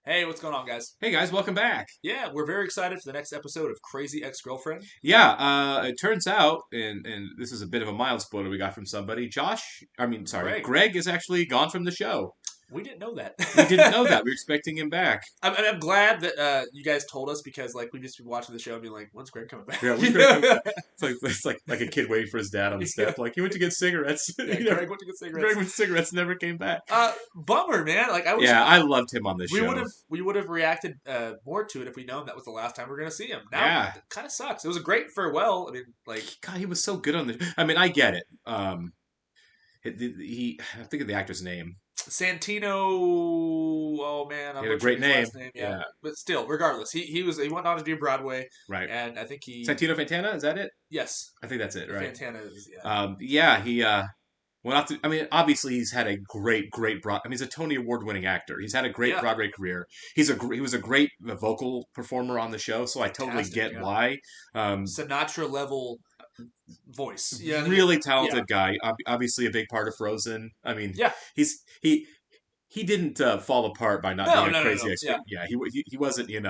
Hey, what's going on, guys? Hey guys, welcome back. Yeah, we're very excited for the next episode of Crazy Ex-Girlfriend. Yeah, it turns out, and this is a bit of a mild spoiler we got from somebody. Greg, Greg is actually gone from the show. we didn't know that. We didn't know that. We were expecting him back. I'm glad that you guys told us because we just be watching the show and be like, when's Greg coming back? Yeah, when's Greg coming back? It's like a kid waiting for his dad on the step. Like he went to get cigarettes. Yeah, Greg went to get cigarettes. Greg went to cigarettes, never came back. Bummer, man. Like I was. Yeah, I loved him on this show. We would have reacted more to it if we known that was the last time we are gonna see him. Now Yeah, it kind of sucks. It was a great farewell. I mean, God, he was so good on the. I mean, I get it. I think of the actor's name. Santino. Oh man, I'm He had a butchering great his name. last name. Yeah, but still, regardless, he went on to do Broadway, Right. and I think he Santino Fantana, is that it? yes, I think that's it, right? Fantana is He went off to. I mean, obviously he's had a great broad. I mean, he's a Tony Award-winning actor. He's had a great yeah, Broadway career. He was a great vocal performer on the show, so I totally fantastic, get yeah. why. Sinatra level voice. Yeah, Really yeah, talented guy. Obviously, a big part of Frozen. I mean, yeah. he's he didn't fall apart by not No, being a no, no, crazy no. expert. Yeah, Yeah, he wasn't. and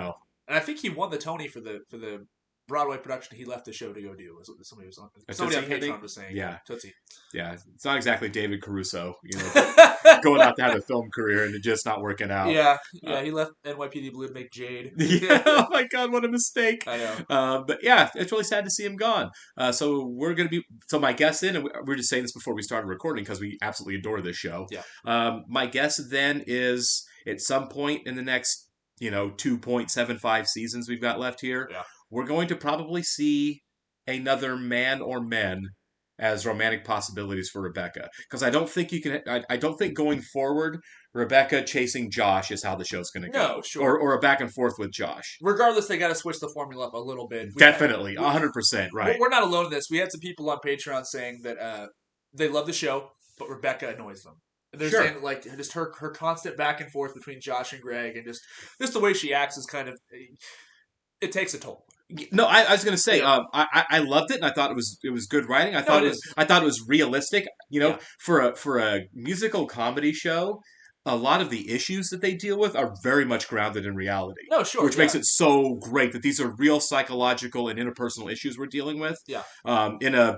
I think he won the Tony for the Broadway production he left the show to go do. Was what somebody on Tootsie, I Patreon was saying. Yeah, Tootsie. yeah. It's not exactly David Caruso, going out to have a film career and it just not working out. Yeah, Uh, yeah. He left NYPD Blue to make Jade. Yeah, oh my God, what a mistake! I know. But yeah, it's really sad to see him gone. So my guess then, and we were just saying this before we started recording because we absolutely adore this show. Yeah. My guess then is at some point in the next 2.75 seasons we've got left here, Yeah. we're going to probably see another man or men as romantic possibilities for Rebecca. Because I don't think you can. I don't think going forward, Rebecca chasing Josh is how the show's going to go. No, sure. Or a back and forth with Josh. Regardless, they got to switch the formula up a little bit. Definitely, 100%, right. We're not alone in this. We had some people on Patreon saying that they love the show, but Rebecca annoys them. They're Sure. saying like just her constant back and forth between Josh and Greg, and just the way she acts is kind of it takes a toll. No, I was going to say, Yeah. I loved it, and I thought it was good writing. No, it is. I thought it was realistic. Yeah. For a musical comedy show, a lot of the issues that they deal with are very much grounded in reality. No, sure, Which yeah. makes it so great that these are real psychological and interpersonal issues we're dealing with. Yeah. In a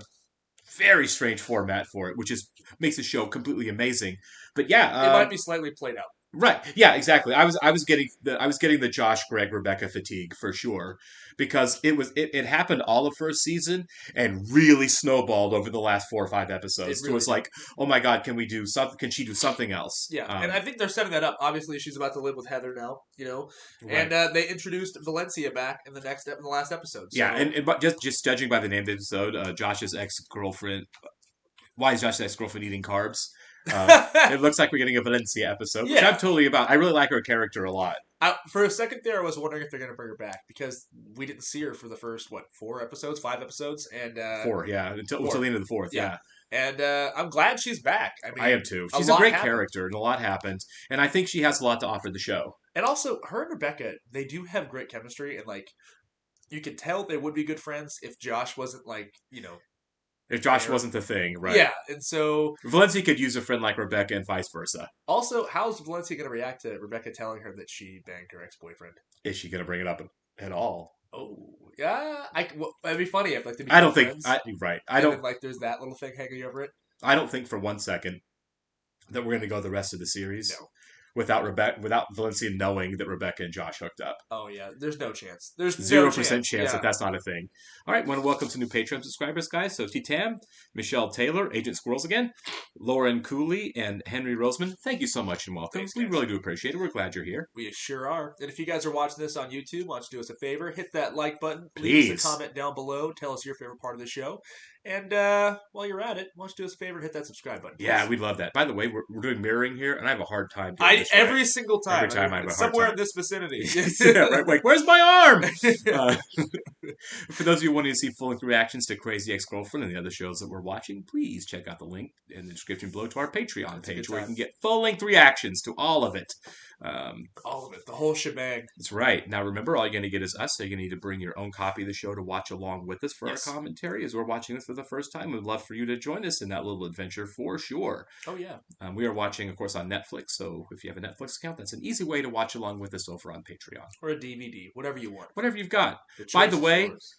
very strange format for it, which makes the show completely amazing. But yeah, It might be slightly played out. right. Yeah, exactly. I was getting the Josh, Greg, Rebecca fatigue for sure because it happened all of first season and really snowballed over the last 4 or 5 episodes. It really it's like, oh my God, can we do something? Can she do something else? Yeah, and I think they're setting that up. Obviously, she's about to live with Heather now, Right. and they introduced Valencia back in the last episode. So. Yeah, and but just judging by the name of the episode, Josh's ex girlfriend. Why is Josh's ex girlfriend eating carbs? It looks like we're getting a Valencia episode, which Yeah. I'm totally about. I really like her character a lot. For a second there, I was wondering if they're going to bring her back because we didn't see her for the first 5 episodes, and 4, yeah, until four. the end of the 4th, yeah. And I'm glad she's back. I mean, I am too. She's a lot great happened. character, and a lot happens, and I think she has a lot to offer the show. And also, her and Rebecca, they do have great chemistry, and you could tell they would be good friends if Josh wasn't If Josh Fair. wasn't the thing, right? Yeah, and so Valencia could use a friend like Rebecca, and vice versa. also, how's Valencia going to react to Rebecca telling her that she banged her ex-boyfriend? Is she going to bring it up at all? Oh, yeah. It'd be funny if they I don't became think. friends, Right. and then, there's that little thing hanging over it. I don't think for one second that we're going to go the rest of the series No. without Valencia knowing that Rebecca and Josh hooked up. Oh yeah, there's no chance. There's 0% chance yeah. that that's not a thing. All right, want to welcome some new Patreon subscribers, guys. So T-Tam, Michelle Taylor, Agent Squirrels again, Lauren Cooley, and Henry Roseman. Thank you so much and welcome. Thanks, We guys. really do appreciate it. We're glad you're here. We sure are. And if you guys are watching this on YouTube, why don't you do us a favor? Hit that like button. Please. Leave us a comment down below. Tell us your favorite part of the show. And while you're at it, why don't you do us a favor and hit that subscribe button? Yeah, please? we'd love that. By the way, we're doing mirroring here, and I have a hard time doing this. Every single time. Every time I have a hard somewhere time. in this vicinity. Yeah, right. Like, where's my arm? For those of you wanting to see full-length reactions to Crazy Ex-Girlfriend and the other shows that we're watching, please check out the link in the description below to our Patreon That's a page good where you time. can get full-length reactions to all of it. All of of it. The whole shebang. That's right. Now, remember, all you're going to get is us, so you're going to need to bring your own copy of the show to watch along with us for Yes. our commentary as we're watching this for the first time. We'd love for you to join us in that little adventure for sure. Oh, yeah. We are watching, of course, on Netflix, so if you have a Netflix account, that's an easy way to watch along with us over on Patreon. Or a DVD, whatever you want. Whatever you've got. The By choice the is way, yours.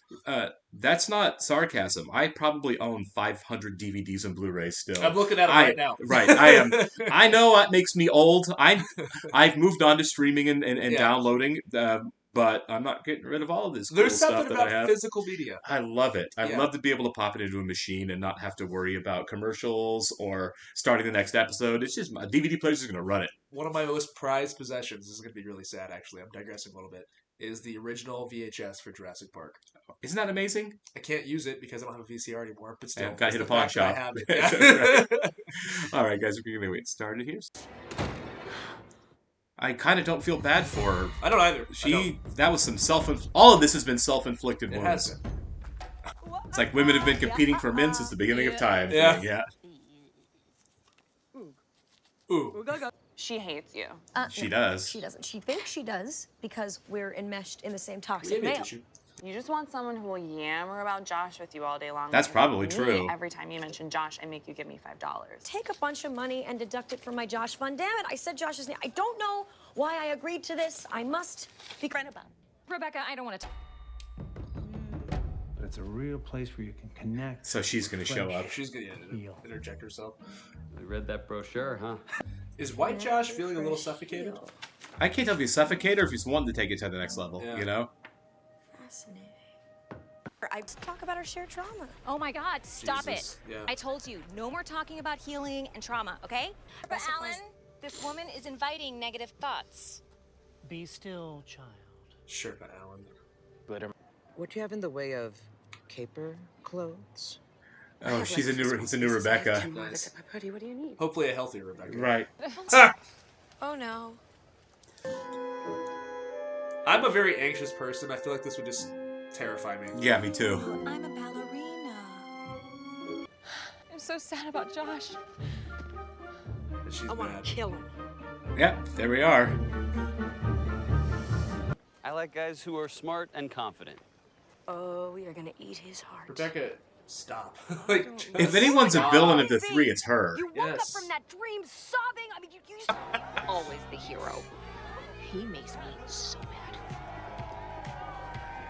that's not sarcasm. I probably own 500 DVDs and Blu-rays still. I'm looking at it right now. Right, I am. I know that makes me old. I've moved on to streaming and Yeah. downloading, but I'm not getting rid of all of this cool There's stuff something that I about have. physical media. I love it. I Yeah. love to be able to pop it into a machine and not have to worry about commercials or starting the next episode. It's just my DVD player's just going to run it. One of my most prized possessions, this is going to be really sad actually, I'm digressing a little bit, is the original VHS for Jurassic Park. Isn't that amazing? I can't use it because I don't have a VCR anymore, but still. Yeah, gotta hit it's a the pawn fact that I shop. have it. Yeah. All right, guys, we're going to get started here. I kind of don't feel bad for her. I don't either. That was some all of this has been self-inflicted It wounds. has been. It's like women have been competing for men since the beginning of time. Yeah. Yeah. Ooh. She hates you. She No, does. She doesn't. She thinks she does because we're enmeshed in the same We toxic have a male. tissue. You just want someone who will yammer about Josh with you all day long. That's because probably me, true. Every time you mention Josh, I make you give me $5. Take a bunch of money and deduct it from my Josh fund. Damn it, I said Josh's name. I don't know why I agreed to this. I must be friend about it. Rebecca, I don't want to. But it's a real place where you can connect. So she's going to show up. She's going to interject herself. You read that brochure, huh? Is White Josh feeling a little suffocated? I can't tell if he's suffocated or if he's wanting to take it to the next level, Yeah. you know? Fascinating. I talk about our shared trauma. Oh my God, stop Jesus, it. yeah. I told you, no more talking about healing and trauma, okay? But That's the Alan, place- this woman is inviting negative thoughts. Be still, child. Sure, but Alan. What do you have in the way of caper clothes? Oh, he's a new Rebecca. Nice. What do you need? Hopefully a healthier Rebecca. Right. Oh no. I'm a very anxious person. I feel like this would just terrify me. Yeah, me too. I'm a ballerina. I'm so sad about Josh. And she's I want mad. to kill him. Yep, there we are. I like guys who are smart and confident. Oh, we are gonna eat his heart. Rebecca, stop. Like, If anyone's a villain of the Crazy. three, it's her. You woke Yes. up from that dream sobbing. I mean, you Always the hero. He makes me so mad.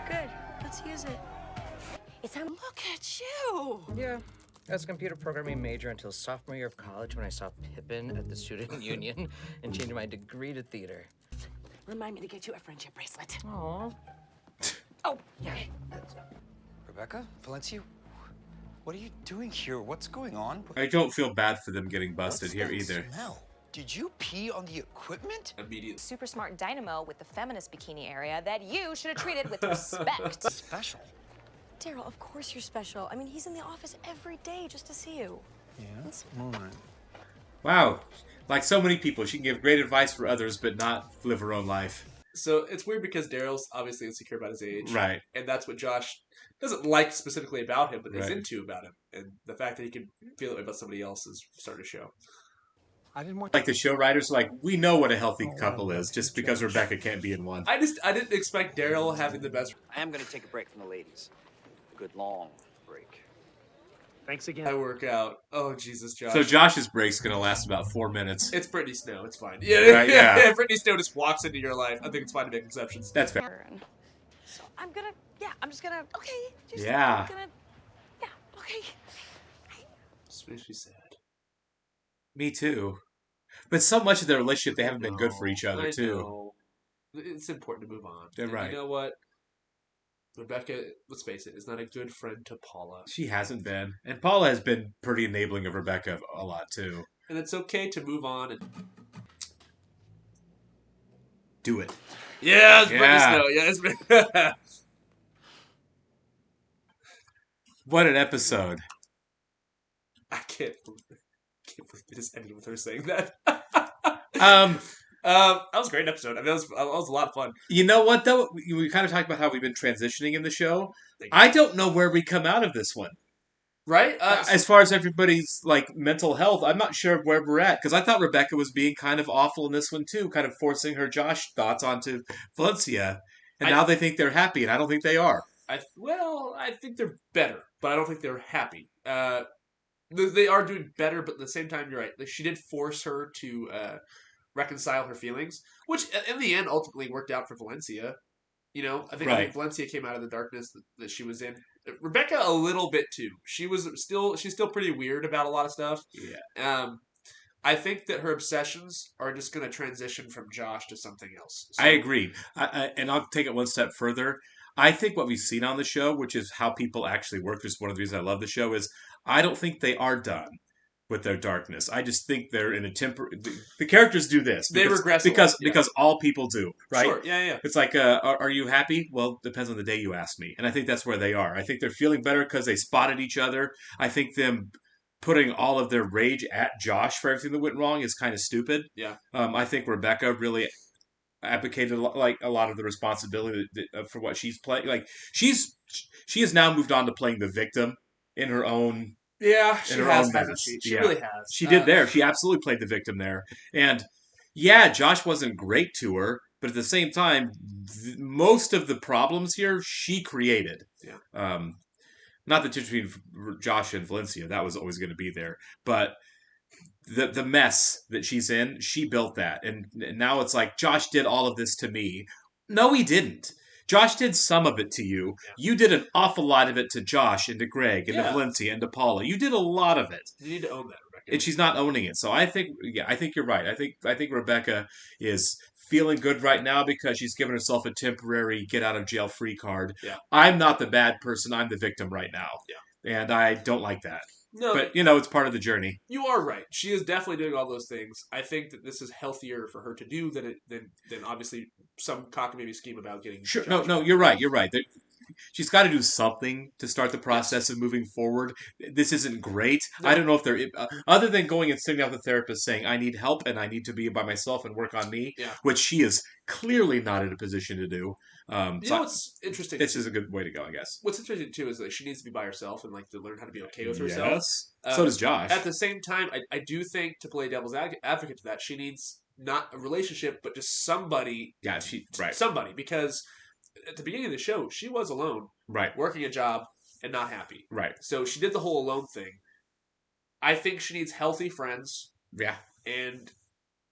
Good. Let's use it. It's time. Look at you. Yeah. I was a computer programming major until sophomore year of college when I saw Pippin at the student union and changed my degree to theater. Remind me to get you a friendship bracelet. Aww. Oh, yeah. Rebecca? Valencia? What are you doing here? What's going on? I don't feel bad for them getting busted What's here that either. smell? Did you pee on the equipment? immediately. Super smart dynamo with the feminist bikini area that you should have treated with respect. Special. Daryl, of course you're special. I mean, he's in the office every day just to see you. Yeah? It's- All right. Wow. Like so many people, she can give great advice for others, but not live her own life. So it's weird because Daryl's obviously insecure about his age. Right. And that's what Josh doesn't like specifically about him, but is Right. into about him. And the fact that he can feel that way about somebody else is starting to show. I didn't want Like the show writers, like, we know what a healthy couple is, just because Rebecca can't be in one. I didn't expect Daryl having the best. I am going to take a break from the ladies. A good long break. Thanks I again. work out. Oh Jesus, Josh. So Josh's break's gonna last about 4 minutes. It's Brittany Snow. It's fine. Yeah, Right, yeah. yeah. Brittany Snow just walks into your life. I think it's fine to make exceptions. That's fair. So I'm gonna, I'm just gonna, okay. Just, Yeah. I'm gonna, okay. Just makes me sad. Me too. But so much of their relationship, they haven't been good for No, each other, I too. know. It's important to move on. They're And right. You know what? Rebecca, let's face it, is not a good friend to Paula. She hasn't been. And Paula has been pretty enabling of Rebecca a lot, too. And it's okay to move on. And... Do it. Yeah, it's Brittany Yeah. Snow. Yeah, it's... What an episode. I can't believe it is ending with her saying that. Um, that was a great episode. I mean, that was a lot of fun. you know what, though? We kind of talked about how we've been transitioning in the show. Thank you. I don't know where we come out of this one. Right? As far as everybody's like mental health, I'm not sure where we're at because I thought Rebecca was being kind of awful in this one too, kind of forcing her Josh thoughts onto Valencia, and now they think they're happy, and I don't think they are. I think they're better, but I don't think they're happy. They are doing better, but at the same time, you're right. Like, she did force her to reconcile her feelings, which in the end ultimately worked out for Valencia. You know, I think Valencia came out of the darkness that she was in. Rebecca a little bit too. She's still pretty weird about a lot of stuff. Yeah. I think that her obsessions are just going to transition from Josh to something else. So, I agree. And I'll take it one step further. I think what we've seen on the show, which is how people actually work, which is one of the reasons I love the show, is I don't think they are done with their darkness. I just think they're in a the characters do this. They regress because all people do, right? Sure, yeah. It's like, are you happy? Well, depends on the day you ask me. And I think that's where they are. I think they're feeling better because they spotted each other. I think them putting all of their rage at Josh for everything that went wrong is kind of stupid. Yeah. I think Rebecca really advocated like a lot of the responsibility for what she's playing. Like she has now moved on to playing the victim in her own. Yeah, she has. She really has. She did there. She absolutely played the victim there. And yeah, Josh wasn't great to her, but at the same time, most of the problems here she created. Yeah. Not the tension between Josh and Valencia, that was always going to be there, but the mess that she's in, she built that, and now it's like Josh did all of this to me. No, he didn't. Josh did some of it to you. Yeah. You did an awful lot of it to Josh and to Greg and to Valencia and to Paula. You did a lot of it. You need to own that, Rebecca. And she's not owning it. So I think you're right. I think Rebecca is feeling good right now because she's given herself a temporary get out of jail free card. Yeah. I'm not the bad person. I'm the victim right now. Yeah. And I don't like that. No, but it's part of the journey. You are right. She is definitely doing all those things. I think that this is healthier for her to do than obviously some cockamamie scheme about getting. Sure. No, you're right. You're right. She's got to do something to start the process of moving forward. This isn't great. No. I don't know if they're other than going and sitting down with the therapist saying I need help and I need to be by myself and work on me, which she is clearly not in a position to do. What's interesting? This is a good way to go, I guess. What's interesting too is that she needs to be by herself and like to learn how to be okay with herself. Yes. So does Josh. At the same time, I do think to play devil's advocate to that, she needs not a relationship, but just somebody. Yeah, somebody, because at the beginning of the show, she was alone, right, working a job and not happy, right. So she did the whole alone thing. I think she needs healthy friends, and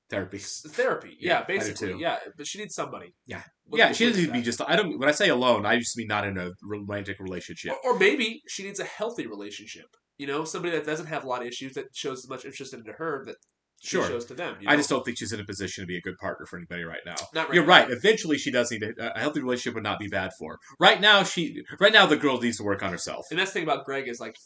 therapy. Yeah, basically, yeah. But she needs somebody. Yeah, she doesn't need to be just. I don't. When I say alone, I just mean not in a romantic relationship, or maybe she needs a healthy relationship. Somebody that doesn't have a lot of issues that shows as much interest into her that. She shows to them. I just don't think she's in a position to be a good partner for anybody right now. You're right. Eventually, she does need a healthy relationship would not be bad for her. Right now, the girl needs to work on herself. And that's the thing about Greg is like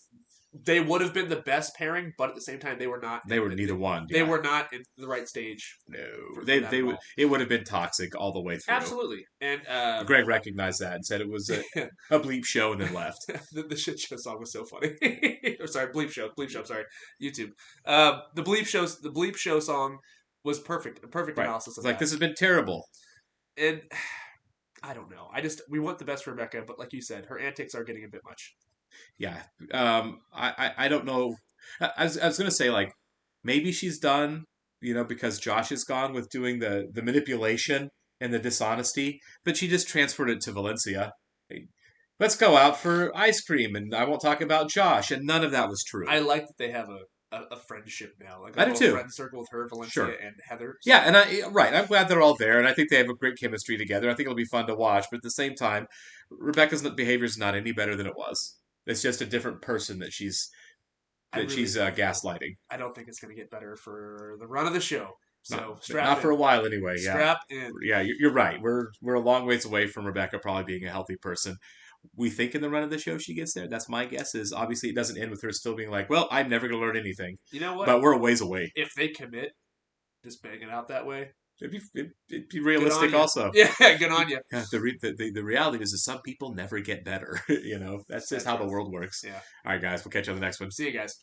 they would have been the best pairing, but at the same time, they were not. They were neither one. They were not in the right stage. No, it would have been toxic all the way through. Absolutely, and Greg recognized that and said it was a bleep show and then left. the shit show song was so funny. Or sorry, bleep show. I'm sorry, YouTube. The bleep show song was perfect. A perfect analysis of that. Like this has been terrible, and I don't know. We want the best for Rebecca, but like you said, her antics are getting a bit much. Yeah. I don't know. I was going to say, like, maybe she's done, because Josh is gone with doing the manipulation and the dishonesty, but she just transferred it to Valencia. Hey, let's go out for ice cream, and I won't talk about Josh, and none of that was true. I like that they have a friendship now. Like I do too. Friend circle with her, Valencia, and Heather. So. Yeah, and I'm glad they're all there, and I think they have a great chemistry together. I think it'll be fun to watch, but at the same time, Rebecca's behavior is not any better than it was. It's just a different person that she's gaslighting. I don't think it's going to get better for the run of the show. So not for a while anyway. Yeah, strap in. Yeah, you're right. We're a long ways away from Rebecca probably being a healthy person. We think in the run of the show she gets there. That's my guess. Is obviously it doesn't end with her still being like, well, I'm never going to learn anything. You know what? But we're a ways away. If they commit, just bang it out that way. It'd be realistic also. Yeah, good on you. The reality is that some people never get better. That's just how the world works. Yeah. All right, guys. We'll catch you on the next one. See you guys.